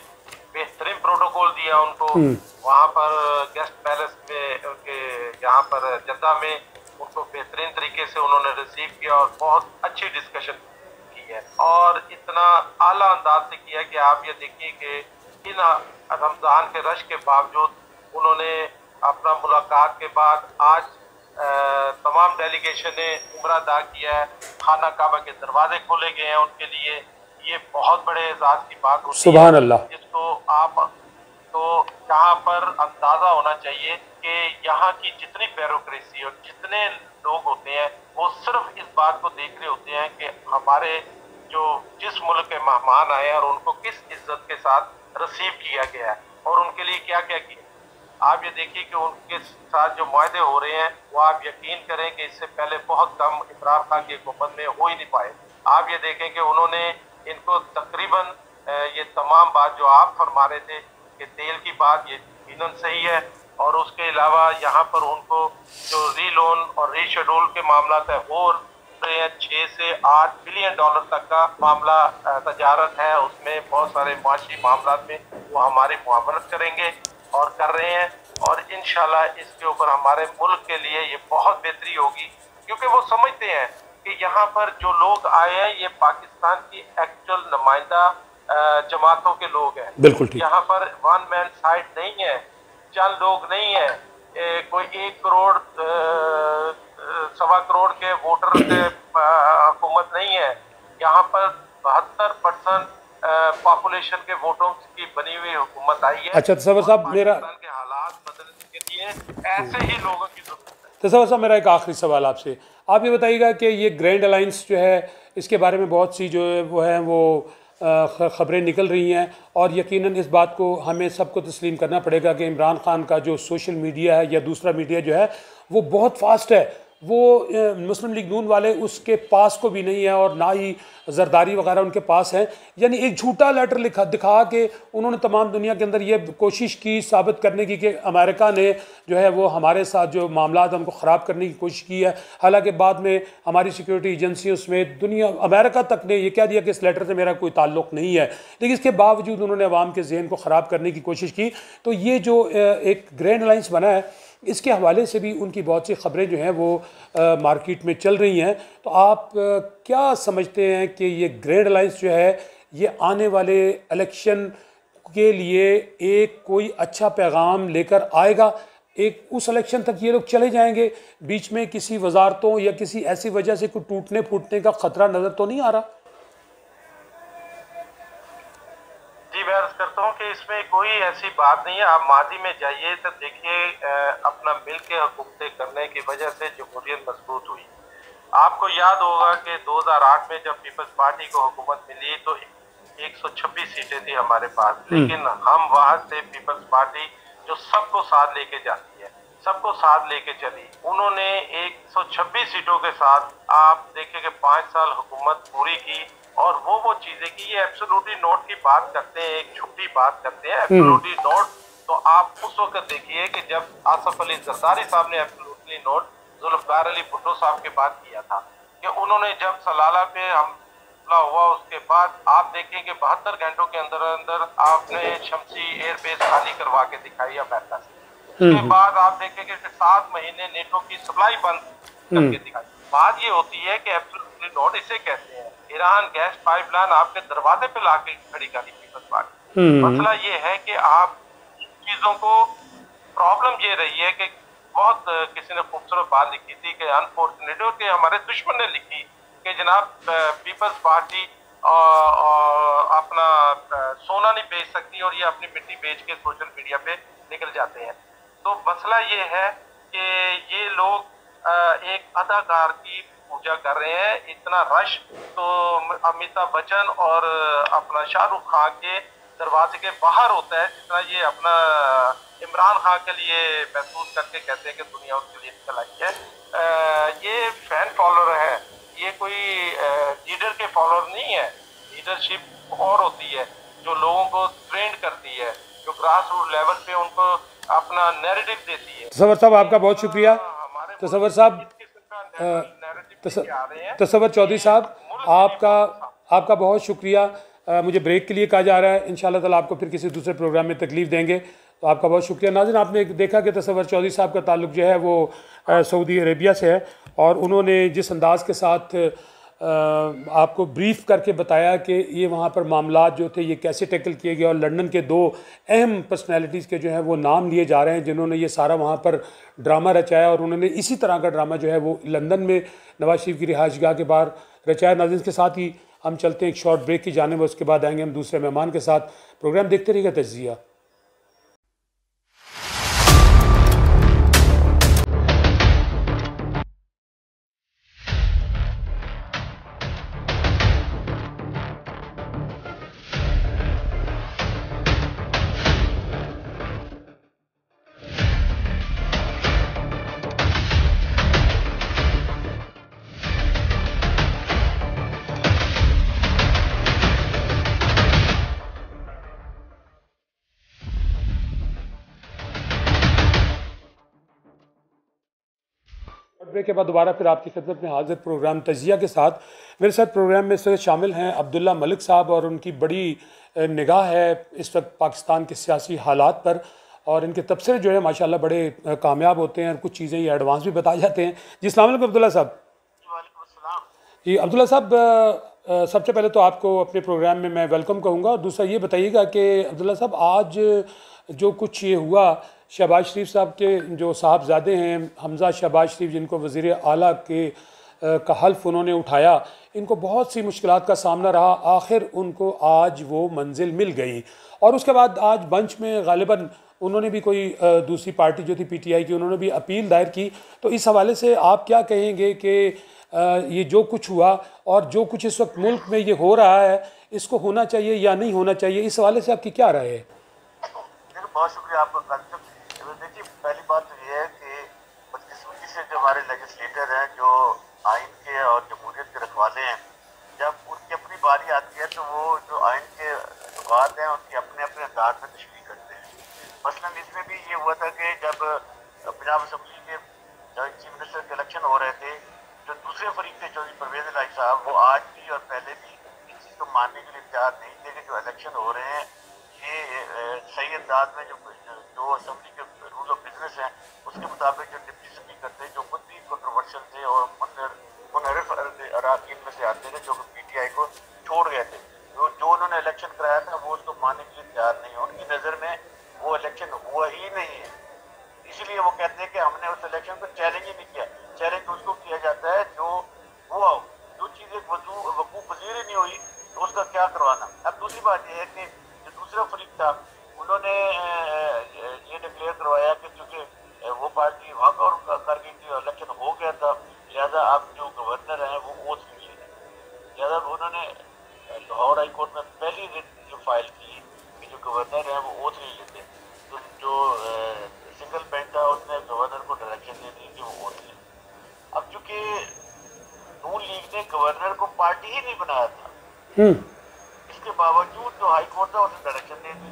Speaker 2: बेहतरीन प्रोटोकॉल दिया उनको वहाँ पर गेस्ट पैलेस में उनके यहाँ पर जद्दा में, उनको बेहतरीन तरीके से उन्होंने रिसीव किया और बहुत अच्छी डिस्कशन की है और इतना आला अंदाज से किया कि आप ये देखिए कि इन रमज़ान के रश के बावजूद उन्होंने अपना मुलाकात के बाद आज तमाम डेलीगेशन ने उम्रा अदा किया है, खाना काबा के दरवाजे खोले गए हैं उनके लिए, ये बहुत बड़े एजाज की बात होती है।
Speaker 1: सुभान अल्लाह।
Speaker 2: जिसको आप तो यहाँ पर अंदाजा होना चाहिए कि यहाँ की जितनी ब्यूरोक्रेसी और जितने लोग होते हैं वो सिर्फ इस बात को देख रहे होते हैं कि हमारे जो जिस मुल्क के मेहमान आए और उनको किस इज्जत के साथ रिसीव किया गया है और उनके लिए क्या क्या किया। आप ये देखिए कि उनके साथ जो मुआहदे हो रहे हैं वो आप यकीन करें कि इससे पहले बहुत कम इमरान खान की हुकूमत में हो ही नहीं पाए। आप ये देखें कि उन्होंने इनको तकरीबन ये तमाम बात जो आप फरमा रहे थे कि तेल की बात ये यकीनन सही है और उसके अलावा यहाँ पर उनको जो री-लोन और रीशेड्यूल के मामला है वो 6 से 8 बिलियन डॉलर तक का मामला तजारत है, उसमें बहुत सारे माशी मामला में वो हमारी मुआवनत करेंगे और कर रहे हैं। और इंशाल्लाह इसके ऊपर हमारे मुल्क के लिए ये बहुत बेहतरी होगी, क्योंकि वो समझते हैं कि यहाँ पर जो लोग आए हैं ये पाकिस्तान की एक्चुअल नुमाइंदा जमातों के लोग हैं।
Speaker 1: बिल्कुल ठीक।
Speaker 2: यहाँ पर वन मैन साइड नहीं है, चंद लोग नहीं है, कोई 1 करोड़ 1.25 करोड़ के वोटर से हुकूमत नहीं है। यहाँ पर 72% पॉपुलेशन के वोटों की बनी हुई हुकूमत आई है।
Speaker 1: अच्छा तसव्वुर साहब, मेरा
Speaker 2: के हालात बदलने के लिए ऐसे ही लोगों की जरूरत है।
Speaker 1: तसव्वुर साहब, मेरा एक आखिरी सवाल आपसे, आप ये बताइएगा कि ये ग्रैंड अलायंस जो है इसके बारे में बहुत सी जो है वो ख़बरें निकल रही हैं और यकीनन इस बात को हमें सबको तस्लीम करना पड़ेगा कि इमरान खान का जो सोशल मीडिया है या दूसरा मीडिया जो है वो बहुत फास्ट है। वो मुस्लिम लीग नून वाले उसके पास को भी नहीं है और ना ही जरदारी वगैरह उनके पास है। यानी एक झूठा लेटर दिखा के उन्होंने तमाम दुनिया के अंदर ये कोशिश की साबित करने की कि अमेरिका ने जो है वो हमारे साथ जो मामला है उनको ख़राब करने की कोशिश की है। हालांकि बाद में हमारी सिक्योरिटी एजेंसियों समेत दुनिया अमेरिका तक ने ये कह दिया कि इस लेटर से मेरा कोई ताल्लुक़ नहीं है, लेकिन इसके बावजूद उन्होंने अवाम के जहन को ख़राब करने की कोशिश की। तो ये जो एक ग्रैंड अलायंस बना है इसके हवाले से भी उनकी बहुत सी ख़बरें जो हैं वो मार्केट में चल रही हैं। तो आप क्या समझते हैं कि ये ग्रैंड अलायंस जो है ये आने वाले इलेक्शन के लिए एक कोई अच्छा पैगाम लेकर आएगा? एक उस इलेक्शन तक ये लोग चले जाएंगे, बीच में किसी वजारतों या किसी ऐसी वजह से कोई टूटने फूटने का ख़तरा नज़र तो नहीं आ रहा?
Speaker 2: जी, मैं अर्ज करता हूँ कि इसमें कोई ऐसी बात नहीं है। आप माजी में जाइए तो देखिए अपना मिल के हुकूमतें करने की वजह से जमहूरियत मजबूत हुई। आपको याद होगा कि 2008 में जब पीपल्स पार्टी को हुकूमत मिली तो 126 सीटें थी हमारे पास, लेकिन हम वहां से पीपल्स पार्टी जो सबको साथ लेके जाती है, सबको साथ लेके चली, उन्होंने 126 सीटों के साथ आप देखिए कि 5 साल हुकूमत पूरी की और वो चीजें की। ये एब्सोल्युटली नोट की बात करते हैं, एक झूठी बात करते हैं एब्सोल्युटली नोट। तो आप उस वक्त देखिए कि जब आसफ अली जरदारी साहब ने एब्सोल्युटली नोट जुल्फकार अली भुट्टो साहब के बाद किया था कि उन्होंने जब सलाला पे हमला हुआ उसके बाद आप देखें कि 72 घंटों के अंदर अंदर आपने शमसी एयरबेस खाली करवा के दिखाई अमेरिका से। उसके बाद आप देखें कि 7 महीने नेटो की सप्लाई बंद करके दिखाई। बात ये होती है कि एब्सोल्युटली नोट इसे कहते हैं। ईरान गैस पाइपलाइन आपके दरवाजे पे लाके खड़ी करी पीपल्स पार्टी। मसला ये है कि आप चीजों को प्रॉब्लम ये रही है कि बहुत किसी ने खूबसूरत बात लिखी थी कि अनफॉर्चुनेटली के हमारे दुश्मन ने लिखी कि जनाब पीपल्स पार्टी अपना सोना नहीं बेच सकती और ये अपनी मिट्टी बेच के सोशल मीडिया पे निकल जाते हैं। तो मसला ये है कि ये लोग एक अदाकार की पूजा कर रहे हैं। इतना रश तो अमिताभ बच्चन और अपना शाहरुख खान के दरवाजे के बाहर होता है जितना ये अपना इमरान खान के लिए महसूस करके कहते हैं कि दुनिया उसके लिए निकल आई है। ये फैन फॉलोअर है, ये कोई लीडर के फॉलोअर नहीं है। लीडरशिप और होती है जो लोगों को ट्रेंड करती है, जो ग्रास रूट लेवल पे उनको अपना नैरेटिव देती है।
Speaker 1: तसव्वुर साहब आपका बहुत शुक्रिया। तसव्वुर साहब, तसव्वुर चौधरी साहब आपका बहुत शुक्रिया। मुझे ब्रेक के लिए कहा जा रहा है, इंशाल्लाह ताला आपको फिर किसी दूसरे प्रोग्राम में तकलीफ़ देंगे, तो आपका बहुत शुक्रिया। नाज़रीन, आपने देखा कि तसव्वुर चौधरी साहब का ताल्लुक़ जो है वो सऊदी अरेबिया से है और उन्होंने जिस अंदाज़ के साथ आपको ब्रीफ करके बताया कि ये वहाँ पर मामला जो थे ये कैसे टैकल किए गए और लंदन के 2 अहम पर्सनैलिटीज़ के जो हैं वो नाम लिए जा रहे हैं जिन्होंने ये सारा वहाँ पर ड्रामा रचाया और उन्होंने इसी तरह का ड्रामा जो है वो लंदन में नवाज शरीफ की रिहाइशगाह के बाहर रचाया। नाज़रीन, के साथ ही हम चलते हैं एक शॉर्ट ब्रेक की जानिब, उसके बाद आएंगे हम दूसरे मेहमान के साथ। प्रोग्राम देखते रहिएगा तज्ज़िया। ब्रेक के बाद दोबारा फिर आपकी खिदमत में हाजिर प्रोग्राम तजिया के साथ। मेरे साथ प्रोग्राम में इस वक्त शामिल हैं अब्दुल्ला मलिक साहब और उनकी बड़ी निगाह है इस वक्त पाकिस्तान के सियासी हालात पर, और इनके तबसरे जो है माशाल्लाह बड़े कामयाब होते हैं और कुछ चीज़ें ये एडवांस भी बता जाते हैं। जी अस्सलाम वालेकुम अब्दुल्ला साहब। जी अब्दुल्ला साहब, सबसे पहले तो आपको अपने प्रोग्राम में मैं वेलकम कहूँगा, और दूसरा ये बताइएगा कि अब्दुल्ला साहब आज जो कुछ ये हुआ, शहबाज शरीफ साहब के जो साहबजादे हैं हमज़ा शहबाज शरीफ, जिनको वज़ीर आला के का हल्फ उन्होंने उठाया, इनको बहुत सी मुश्किलात का सामना रहा, आखिर उनको आज वो मंजिल मिल गई। और उसके बाद आज बंच में गालिबन उन्होंने भी कोई दूसरी पार्टी जो थी पीटीआई की, उन्होंने भी अपील दायर की। तो इस हवाले से आप क्या कहेंगे कि ये जो कुछ हुआ और जो कुछ इस वक्त मुल्क में ये हो रहा है, इसको होना चाहिए या नहीं होना चाहिए, इस हवाले से आपकी क्या राय है?
Speaker 3: बहुत शुक्रिया आपका। देखिए, पहली बात तो ये है कि बदकिस्मती से जो हमारे लेजिस्लेटर हैं, जो आइन के और जमहूरियत के रखवाले हैं, जब उनकी अपनी बारी आती है तो वो जो आइन के नुकात हैं उनकी अपने अपने अंदाज में तशरीह करते हैं। मसलन इसमें भी ये हुआ था कि जब पंजाब असम्बली के चीफ मिनिस्टर के इलेक्शन हो रहे थे, जो दूसरे फरीक थे चौधरी परवेज इलाही साहब, वो आज भी और पहले भी इस चीज़ को मानने के लिए तैयार नहीं थे कि जो इलेक्शन हो रहे हैं ये सही अंदाज में जो असम्बली के रूल ऑफ बिजनेस हैं उसके मुताबिक जो डिप्टी स्पीकर थे, जो खुद भी कंट्रोवर्शियल थे और मुनहरिफ अराकीन में से आते थे, जो पीटीआई को छोड़ गए थे, जो उन्होंने इलेक्शन कराया था वो उसको मानने के लिए तैयार नहीं है। उनकी नज़र में वो इलेक्शन हुआ ही नहीं है, इसलिए वो कहते हैं कि हमने उस इलेक्शन को चैलेंज ही नहीं किया। चैलेंज उसको किया जाता है जो हुआ हो, जो चीज़ एक वकूफ़ पजीर ही नहीं हुई तो उसका क्या करवाना। अब दूसरी बात यह है कि जो दूसरा फरीक था उन्होंने ये डिक्लेयर करवाया कि चूँकि वो पार्टी वॉकआउट कर गई थी और इलेक्शन हो गया था, लिहाजा अब जो गवर्नर हैं वो ओथ नहीं ले रहे। लिहाजा उन्होंने लाहौर हाई कोर्ट में पहली रिट जो फाइल की कि जो गवर्नर हैं वो ओथ नहीं लेते, तो जो सिंगल बेंच था उसने गवर्नर को डायरेक्शन दे दी कि वो ओथ ले। अब चूँकि नून लीग ने गवर्नर को पार्टी ही नहीं बनाया था, इसके बावजूद जो हाई कोर्ट था उसने डायरेक्शन दे दी।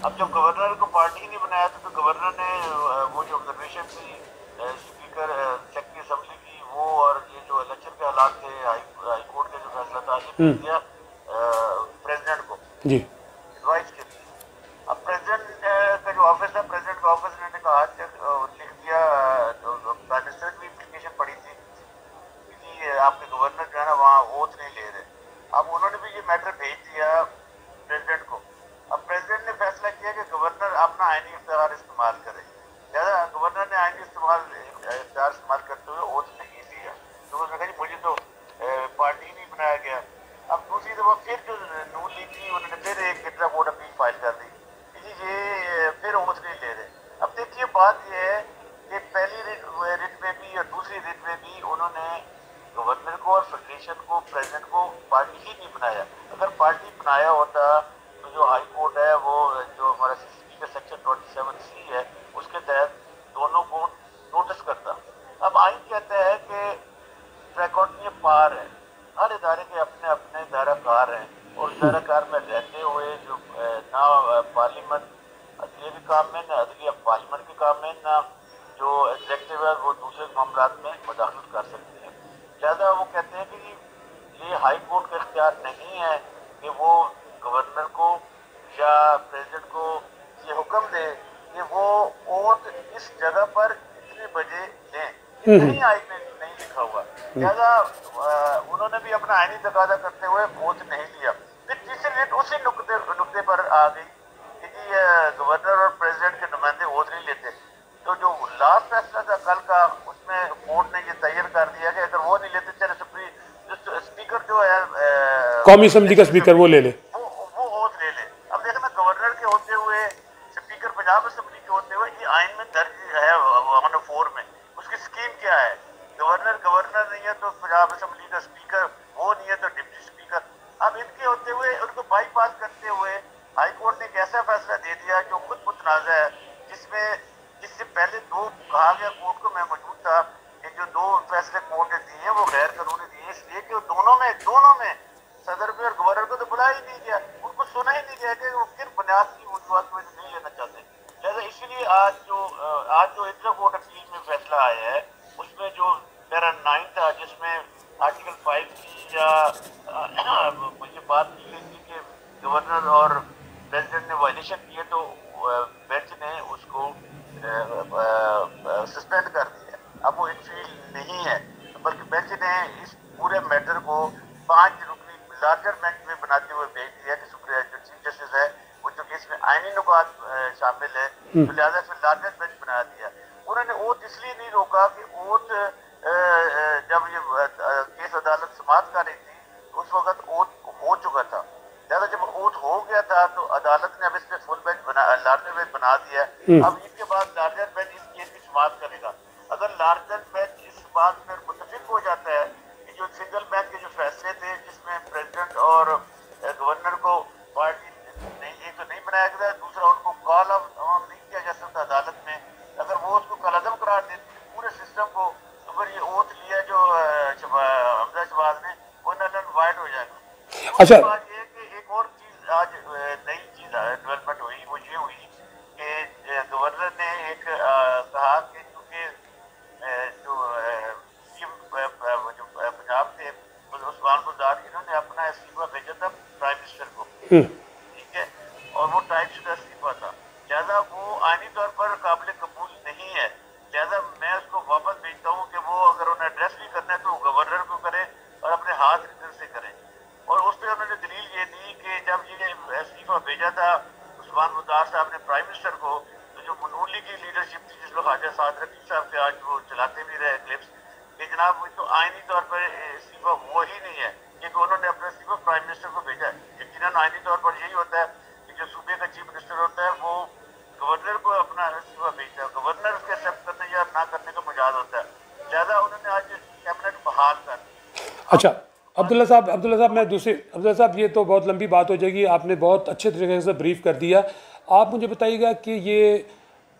Speaker 3: अब जब गवर्नर को पार्टी ही नहीं बनाया था तो गवर्नर ने वो जो ऑब्जर्वेशन थी स्पीकर सेक्रेटरी असेंबली की वो, और ये जो इलेक्शन के हालात थे, हाई कोर्ट का जो फैसला था, ये भेज दिया प्रेसिडेंट को जी एडवाइस के लिए। अब प्रेसिडेंट का जो ऑफिस है, प्रेसिडेंट का ऑफिस ने कहा लिख दिया, प्राइम मिनिस्टर की एप्लीकेशन पड़ी थी कि आपके गवर्नर जो है ना वहाँ ओथ नहीं ले रहे। अब उन्होंने भी ये मैटर भेज दिया प्रेसिडेंट को। अब प्रेसिडेंट ने फैसला किया कि गवर्नर अपना आईनी इख्तियार इस्तेमाल करे, लिहाजा गवर्नर ने आईनी इख्तियार इस्तेमाल करते हुए ओथ नहीं लिया। तो उसने कहा मुझे तो पार्टी नहीं बनाया गया। अब दूसरी दफा फिर जो नून लीग थी उन्होंने फिर एक इंट्रा बोर्ड अपील फाइल कर दी कि ये फिर ओथ नहीं ले रहे। अब देखिए बात यह है कि पहली रिट में भी और दूसरी रिट में भी उन्होंने गवर्नर को और फेडरेशन को, प्रेसिडेंट को पार्टी ही नहीं बनाया। अगर पार्टी बनाया होता तो जो हाई कोर्ट है वो जो हमारा सीसीपी का सेक्शन 27C है उसके तहत दोनों को नोटिस करता। अब आइन कहता है कि ट्रैकॉटनी पार है, हर इदारे के अपने अपने दायराकार हैं, और दायराकार में रहते हुए जो ना पार्लियामेंट अदलिया के काम में, ना अदलिया पार्लियामेंट के काम में, ना जो एग्जेक्टिव है वो दूसरे मामलात में मदाखलत कर सकते हैं। लिहाजा वो कहते हैं कि ये हाई कोर्ट का इख्तियार नहीं है कि वो गवर्नर को या प्रेसिडेंट को ये हुक्म दे कि वो ओथ इस जगह पर इतने बजे लें, नहीं आइन में नहीं लिखा हुआ। लिहाजा उन्होंने भी अपना आईनी तकाजा करते हुए ओथ नहीं लिया। फिर तीसरी रेट उसी नुक्ते पर आ गई कि गवर्नर और प्रेसिडेंट के नुमाइंदे ओथ नहीं लेते। तो जो लास्ट फैसला था कल का, उसमें कोर्ट ने ये तैयार कर दिया कि अगर वो नहीं लेते, चले स्पीकर जो है
Speaker 1: कौमी असेंबली का स्पीकर वो ले ले,
Speaker 3: वो ओथ ले ले। अब देखना गवर्नर के होते हुए, स्पीकर पंजाब असेंबली के होते हुए, ये आइन में दर्ज है 104 में। उसकी स्कीम क्या है? गवर्नर नहीं है तो पंजाब असेंबली का स्पीकर, वो नहीं है तो डिप्टी स्पीकर। अब इनके होते हुए उनको बाईपास करते हुए हाई कोर्ट ने एक ऐसा फैसला दे दिया जो खुद मुतनाज़ा है, जिससे पहले दो कहा गया कोर्ट को, मैं मौजूद था, कि जो दो फैसले कोर्ट ने दिए हैं वो गैर कानूनी दिए, इसलिए कि दोनों में सदर भी और गवर्नर को तो बुलाया ही नहीं गया, उनको सुना ही नहीं गया कि वो किन बुनियाद की वजूहत में नहीं लेना चाहते। लिहाजा इसलिए आज जो इंटर कोर्ट अपील में फैसला आया है उसमें जो शामिल है, तो लिहाजा फिर लार्जर बेंच बना दिया। उन्होंने ओथ इसलिए नहीं रोका कि ओथ जब ये केस अदालत समाप्त कर रही थी उस वक्त ओथ हो चुका था। लिहाजा जब ओथ हो गया था तो अदालत ने अब इस पे फुल बेंच लार्जर बेंच बना दिया। अब इसके बाद लार्जर बेंच इस केस की समाप्त करेगा। अगर लार्जर बेंच इस बात पर मुतफिक हो जाता है कि जो सिंगल बेंच के जो फैसले थे जिसमें प्रेसिडेंट और गवर्नर को पार्टी नहीं, एक तो नहीं बनाया गया, दूसरा उनको कॉल ऑन नहीं किया जा सकता अदालत में, अगर वो उसको कलअदम करार देती है पूरे सिस्टम को, तो फिर ये ओथ लिया जो हमजा शहबाज ने वो नल एंड वाइड हो जाएगा।
Speaker 1: अच्छा,
Speaker 3: बात ये कि एक और चीज आज नई चीज डेवलपमेंट हुई, वो ये हुई कि गवर्नर ने एक कहा कि चूंकि जो जो पंजाब थे उस्मान बुज़दार, इन्होंने अपना इस्तीफा भेजा था प्राइम मिनिस्टर को, ठीक है, और वो टाइपशुदा इस्तीफा था, लिहाजा वो आईनी तौर पर काबिल कबूल नहीं है। लिहाजा मैं उसको वापस भेजता हूँ कि वो अगर उन्हें एड्रेस भी करना है तो गवर्नर को करे और अपने हाथ रिटर्न से करें। और उस पर उन्होंने दलील ये दी कि जब ये इस्तीफा भेजा था उस्मान बुज़दार साहब ने प्राइम मिनिस्टर को, तो जो नून लीग की लीडरशिप थी जिसमें ख्वाजा साद रफीक साहब के आज वो चलाते भी रहे क्लिप्स कि जनाब तो आईनी तौर पर इस्तीफा हुआ ही नहीं है, क्योंकि उन्होंने अपना इस्तीफा प्राइम मिनिस्टर को भेजा है। यकीनन आईनी तौर पर यही होता है कि जो सूबे का चीफ मिनिस्टर होता है वो गवर्नर को अपना इस्तीफा भेजता है, गवर्नर उसके एक्सेप्ट करने या ना करने का मुजाद होता है। लिहाजा उन्होंने आज कैबिनेट बहाल कर।
Speaker 1: अच्छा अब्दुल्ला साहब अब्दुल्ला साहब, ये तो बहुत लंबी बात हो जाएगी, आपने बहुत अच्छे तरीके से ब्रीफ कर दिया। आप मुझे बताइएगा कि ये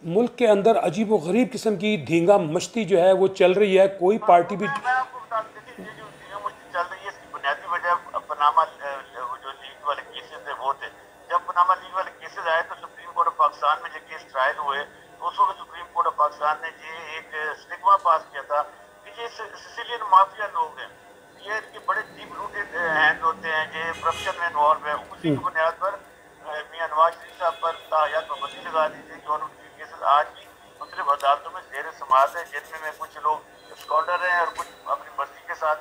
Speaker 1: मुल्क के अंदर अजीब व गरीब किस्म की धींगा मस्ती जो है वो चल रही है, कोई पार्टी भी
Speaker 3: मैं आपको बता दें कि ये जो धींगा मस्ती चल रही है इसकी बुनियादी वजह पनामा जो लीग वाले केसेस थे वो थे। जब पनामा लीग वाले केसेस आए तो सुप्रीम कोर्ट ऑफ पाकिस्तान में जो केस ट्रायल हुए तो उस वक्त सुप्रीम कोर्ट ऑफ पाकिस्तान ने ये एक स्टिग्मा पास किया था कि ये सिसिलियन माफिया लोग हैं, ये इनके बड़े डीप रूटेड हैंड होते हैं, ये करप्शन में इन्वॉल्व है। उसी की बुनियाद पर मियां नवाज शरीफ साहब पर तायात पाबंदी लगा दी थी और उनके केसेस आज भी मुख्तलिफ अदालतों में जेर समाअत है, जिनमें में कुछ लोग स्कॉलर हैं और कुछ अपनी मर्जी के साथ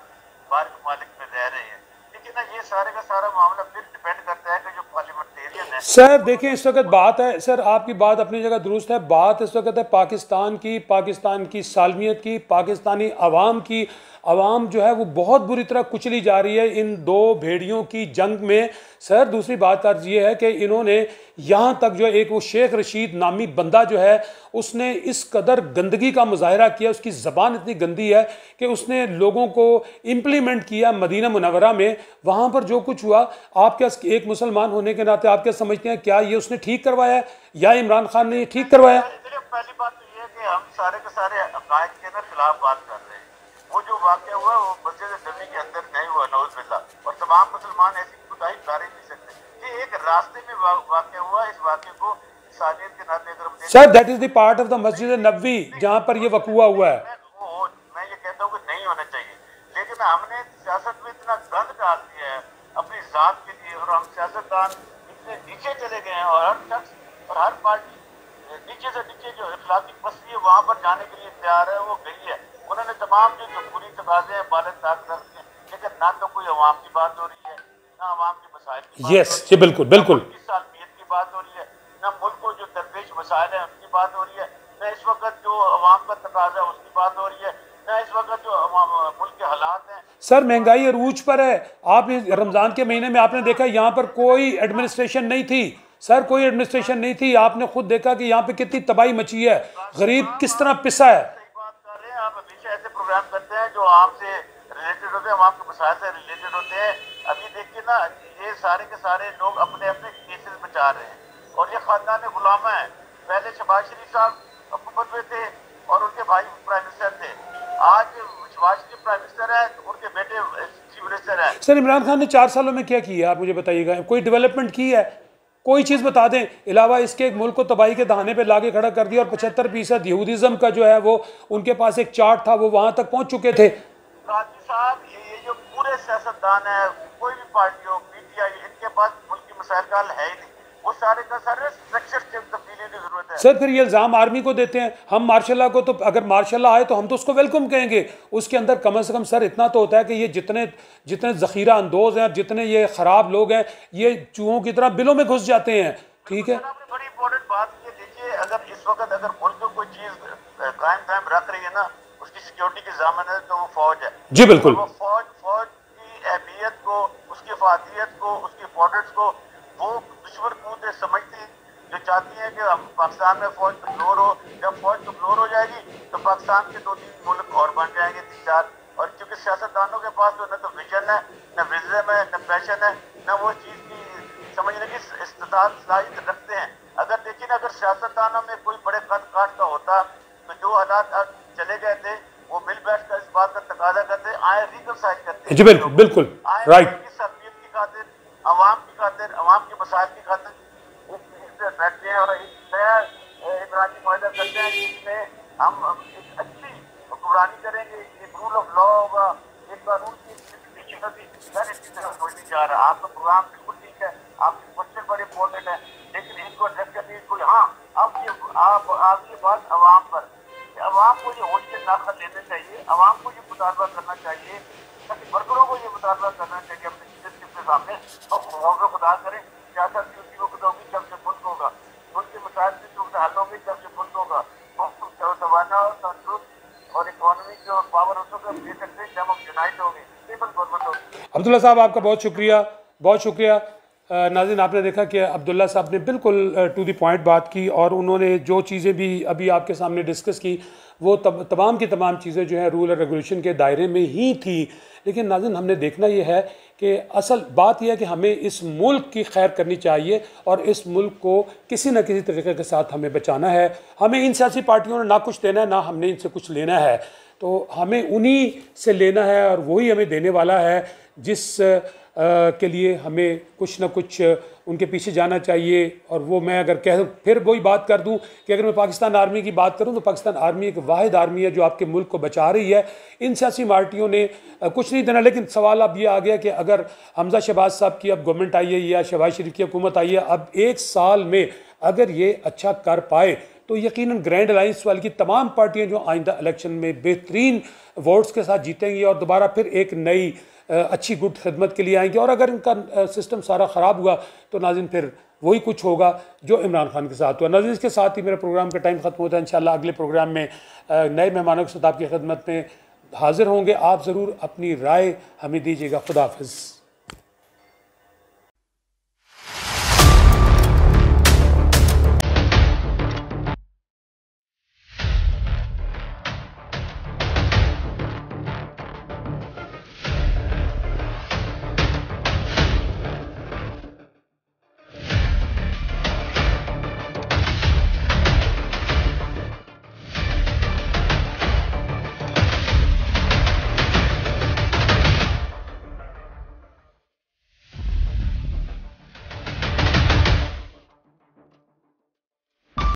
Speaker 3: बाहर ममालिक में रह रहे हैं। लेकिन ना ये सारे का सारा मामला फिर डिपेंड करता है कि जो पार्लियामेंटेरियन है।
Speaker 1: सर देखिए, इस वक्त बात है, सर आपकी बात अपनी जगह दुरुस्त है, बात इस वक्त है पाकिस्तान की सालमियत की, पाकिस्तानी अवाम की। अवाम जो है वो बहुत बुरी तरह कुचली जा रही है इन दो भेड़ियों की जंग में। सर दूसरी बात आज ये है कि इन्होंने यहाँ तक जो एक वो शेख रशीद नामी बंदा जो है उसने इस कदर गंदगी का मुजाहरा किया, उसकी ज़बान इतनी गंदी है कि उसने लोगों को इम्प्लीमेंट किया मदीना मुनव्वरा में। वहाँ पर जो कुछ हुआ, आप क्या एक मुसलमान होने के नाते आप क्या समझते हैं, क्या ये उसने ठीक करवाया या इमरान खान ने ये ठीक करवाया?
Speaker 3: पहली बात तो ये है कि हम सारे के सारे अकायद के ना खिलाफ बात कर रहे हैं। वो जो वाक़या हुआ वो मस्जिद नबी के अंदर नहीं हुआ, नौज़ बिल्लाह, और तमाम मुसलमान ऐसी कोताही कर ही नहीं सकते। ये एक रास्ते में वाक़या हुआ, इस वाक़े को इंसानियत के नाते अगर
Speaker 1: sir that is the part of the मस्जिद नबवी जहाँ पर ये वक़ूआ हुआ है।
Speaker 3: मैं ये कहता हूँ कि नहीं होना चाहिए, लेकिन हमने सियासत में इतना गंद डाल दिया है अपनी ज़ात के लिए, और हम सियासतदान इतने नीचे चले गए हैं और हर शख्स और हर पार्टी नीचे से नीचे जो इखलाकी पस्ती है वहाँ पर जाने के लिए तैयार है, वो गई है। उन्होंने तमाम जो जमहूरी तकाज़े हैं बाले ताक रखे हैं, लेकिन ना तो कोई अवाम की बात हो रही है, ना अवाम के मसाइल की बात
Speaker 1: यस जी बिल्कुल बिल्कुल
Speaker 3: की सालमियत की बात हो रही है, ना मुल्क को जो दरपेश मसाइल है उनकी बात हो रही है, ना इस वक्त जो अवाम का तकाजा है उसकी बात हो रही है, ना इस वक्त जो मुल्क के हालात हैं।
Speaker 1: सर महंगाई अरूज पर है। आप रमज़ान के महीने में आपने देखा यहाँ पर कोई एडमिनिस्ट्रेशन नहीं थी, सर कोई एडमिनिस्ट्रेशन नहीं थी। आपने खुद देखा कि यहाँ पे कितनी तबाही मची है, गरीब किस तरह पिसा है।
Speaker 3: सही बात कर रहे हैं आप, हमेशा ऐसे प्रोग्राम करते हैं जो आम से रिलेटेड होते हैं, आवाम के मसाइल से रिलेटेड होते हैं। अभी देखिए ना, ये सारे के सारे लोग अपने अपने केसेस बचा रहे हैं, और ये खानदान गुलामा है। पहले शहबाज शरीफ साहब हुकूमत में थे और उनके भाई प्राइम मिनिस्टर थे, आज शहबाज शरीफ प्राइम मिनिस्टर है, उनके बेटे चीफ मिनिस्टर है।
Speaker 1: सर इमरान खान ने 4 सालों में क्या किया आप मुझे बताइएगा, कोई डेवलपमेंट की है? कोई चीज़ बता दें अलावा इसके मुल्क को तबाही के दहाने पे लाके खड़ा कर दिया, और 75% यहूदिज़म का जो है वो उनके पास एक चार्ट था, वो वहाँ तक पहुँच चुके थे।
Speaker 3: काजी साहब, ये जो पूरे सियासतदान है, कोई भी पार्टी हो, पीटीआई, इनके पास मुल्क की मसाइल का हल है ही नहीं, वो सारे का सारे स्ट्रक्चर से तब्दीली की जरूरत है।
Speaker 1: सर फिर ये इल्ज़ाम आर्मी को देते हैं, हम मार्शल लॉ को, तो अगर मार्शल लॉ आए तो हम तो उसको वेलकम कहेंगे। उसके अंदर कम से कम सर इतना तो होता है कि ये जितने ज़ख़ीरा अंदोज़ हैं, जितने ये ख़राब लोग हैं, ये चूहों की तरह बिलों में घुस जाते हैं। ठीक है,
Speaker 3: आपने बड़ी इंपॉर्टेंट बात की है। अगर इस वक्त अगर मुल्क को कोई चीज कायम रख रही है ना, उसकी सिक्योरिटी की ज़ामन है, तो वो फौज है।
Speaker 1: जी बिल्कुल।
Speaker 3: वो फौज की अहमियत को, उसकी फादियत को, उसकी इम्पोर्टेंस को वो दुश्मन कूद समझती है, जो चाहती है कि हम पाकिस्तान में फौज कमजोर हो। जब फौज कमजोर हो जाएगी तो पाकिस्तान के 2-3 मुल्क और बन जाएंगे, 3-4। और क्योंकि सियासतदानों के पास तो न तो विजन है, न विजन है, न पैशन है, न वो चीज की समझने की सलाहियत रखते हैं। अगर देखिए ना, अगर सियासतदानों में कोई बड़े कद काट का होता तो जो हालात चले गए थे वो मिल बैठ कर इस बात का तकाजा करते, आए रिकनसाइल करते।
Speaker 1: जी बिल्कुल बिल्कुल राइट।
Speaker 3: की सहूलियत की खातिर, अवाम की खातिर, अवाम के मसाइल की खातिर बैठते हैं और एक नया इमरानी मुआहदा करते हैं जिसमें हम एक अच्छी हुक्मरानी करेंगे, एक रूल ऑफ लॉ होगा, एक कानून की नहीं जा रहा। आपका प्रोग्राम बिल्कुल ठीक है, आपके क्वेश्चन बड़े इंपॉर्टेंट है, लेकिन इनको एड्रेस करने कोई, हाँ अब ये आप ये बात अवाम पर, अवाम को ये होश से नाखत लेना चाहिए, अवाम को ये मुतालबा करना चाहिए, ताकि वर्करों को ये मुतालबा करना चाहिए अपने लीडरशिप के सामने, और खुदा करें सियासत की उसी वक्त होगी जब से मुल्क होगा, मुल्क के मसाइल की वक्त हल होगी जब से मुल्क होगा, तवाना और तंदुरुस्त और इकॉनमी जो पावर उसको दे सकते हैं जब हम यूनाइट होंगे, स्टेबल गवर्नमेंट होगी।
Speaker 1: अब्दुल्ला साहब आपका बहुत शुक्रिया, बहुत शुक्रिया। नाज़रीन, आपने देखा कि अब्दुल्ला साहब ने बिल्कुल टू द पॉइंट बात की और उन्होंने जो चीज़ें भी अभी आपके सामने डिस्कस की वो तमाम की तमाम चीज़ें जो है रूल और रेगुलेशन के दायरे में ही थी। लेकिन नाज़रीन, हमने देखना ये है कि असल बात यह है कि हमें इस मुल्क की खैर करनी चाहिए और इस मुल्क को किसी न किसी तरीके के साथ हमें बचाना है। हमें इन सियासी पार्टियों ने ना कुछ देना है, ना हमने इनसे कुछ लेना है, तो हमें उन्हीं से लेना है और वही हमें देने वाला है जिस के लिए हमें कुछ ना कुछ उनके पीछे जाना चाहिए। और वो मैं अगर कह फिर वही बात कर दूं कि अगर मैं पाकिस्तान आर्मी की बात करूं तो पाकिस्तान आर्मी एक वाहिद आर्मी है जो आपके मुल्क को बचा रही है। इन सियासी पार्टियों ने कुछ नहीं देना। लेकिन सवाल अब ये आ गया कि अगर हमजा शहबाज साहब की अब गवर्नमेंट आई है या शहबाज शरीफ की हुकूमत आई है, अब 1 साल में अगर ये अच्छा कर पाए तो यकीनन ग्रैंड अलायंस वाली की तमाम पार्टियां जो आइंदा इलेक्शन में बेहतरीन वोट्स के साथ जीतेंगी और दोबारा फिर एक नई अच्छी गुड खिदमत के लिए आएंगे। और अगर इनका सिस्टम सारा ख़राब हुआ तो नाज़रीन फिर वही कुछ होगा जो इमरान खान के साथ हुआ। नाज़रीन, इसके साथ ही मेरे प्रोग्राम का टाइम ख़त्म होता है। इंशाअल्लाह अगले प्रोग्राम में नए मेहमानों के साथ आपकी खिदमत में हाजिर होंगे। आप ज़रूर अपनी राय हमें दीजिएगा। खुदा हाफ़िज़।